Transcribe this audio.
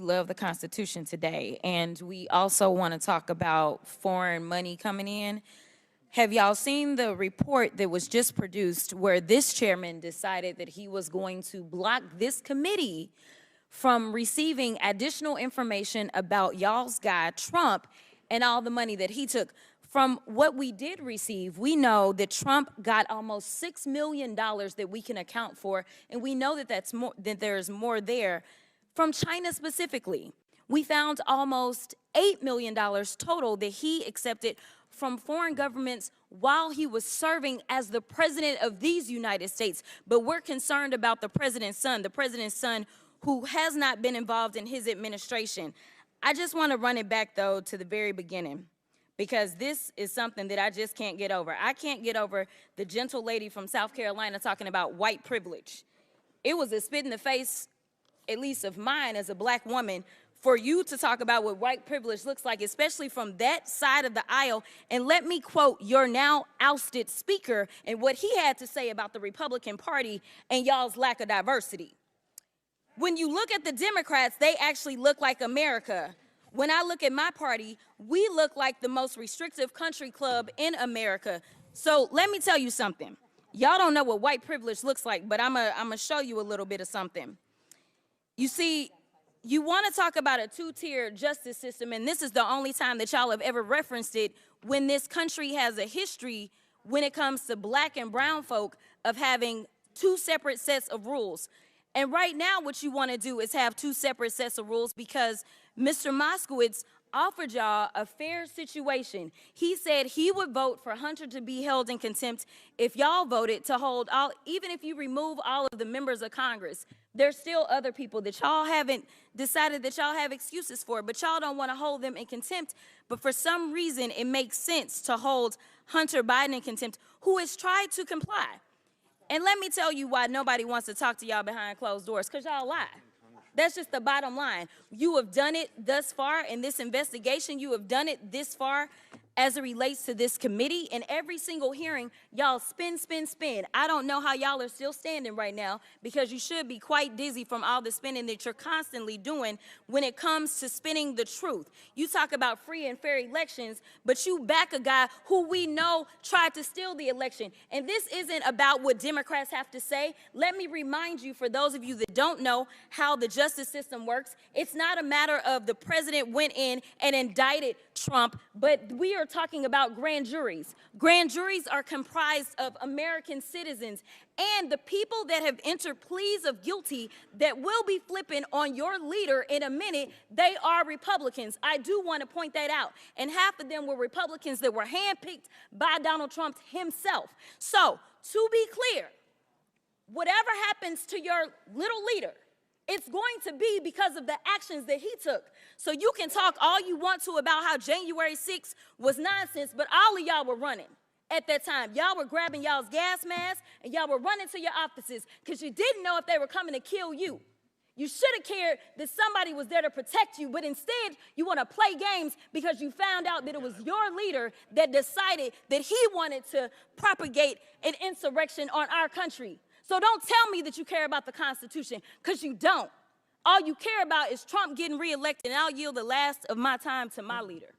love the Constitution today, and we also want to talk about foreign money coming in. Have y'all seen the report that was just produced where this chairman decided that he was going to block this committee from receiving additional information about y'all's guy, Trump, and all the money that he took? From what we did receive, we know that Trump got almost $6 million that we can account for, and we know that there's more there. From China specifically, we found almost $8 million total that he accepted from foreign governments while he was serving as the president of these United States. But we're concerned about the president's son who has not been involved in his administration. I just want to run it back, though, to the very beginning, because this is something that I just can't get over. I can't get over the gentle lady from South Carolina talking about white privilege. It was a spit in the face, at least of mine as a black woman, for you to talk about what white privilege looks like, especially from that side of the aisle. And let me quote your now ousted speaker and what he had to say about the Republican Party and y'all's lack of diversity. When you look at the Democrats, they actually look like America. When I look at my party, we look like the most restrictive country club in America. So let me tell you something. Y'all don't know what white privilege looks like, but I'm gonna show you a little bit of something. You see, you want to talk about a two-tier justice system, and this is the only time that y'all have ever referenced it, when this country has a history when it comes to black and brown folk of having two separate sets of rules. And right now what you want to do is have two separate sets of rules because Mr. Moskowitz offered y'all a fair situation. He said he would vote for Hunter to be held in contempt if y'all voted to hold all, even if you remove all of the members of Congress. There's still other people that y'all haven't decided that y'all have excuses for, but y'all don't want to hold them in contempt. But for some reason, it makes sense to hold Hunter Biden in contempt, who has tried to comply. And let me tell you why nobody wants to talk to y'all behind closed doors, because y'all lie. That's just the bottom line. You have done it thus far in this investigation. You have done it this far as it relates to this committee. In every single hearing, y'all spin, spin, spin. I don't know how y'all are still standing right now, because you should be quite dizzy from all the spinning that you're constantly doing when it comes to spinning the truth. You talk about free and fair elections, but you back a guy who we know tried to steal the election. And this isn't about what Democrats have to say. Let me remind you, for those of you that don't know how the justice system works, it's not a matter of the president went in and indicted Trump, but we are talking about grand juries. Grand juries are comprised of American citizens, and the people that have entered pleas of guilty that will be flipping on your leader in a minute, they are Republicans. I do want to point that out. And half of them were Republicans that were handpicked by Donald Trump himself. So, to be clear, whatever happens to your little leader, it's going to be because of the actions that he took. So you can talk all you want to about how January 6th was nonsense, but all of y'all were running at that time. Y'all were grabbing y'all's gas masks and y'all were running to your offices because you didn't know if they were coming to kill you. You should have cared that somebody was there to protect you, but instead you want to play games because you found out that it was your leader that decided that he wanted to propagate an insurrection on our country. So don't tell me that you care about the Constitution, because you don't. All you care about is Trump getting reelected, and I'll yield the last of my time to my leader.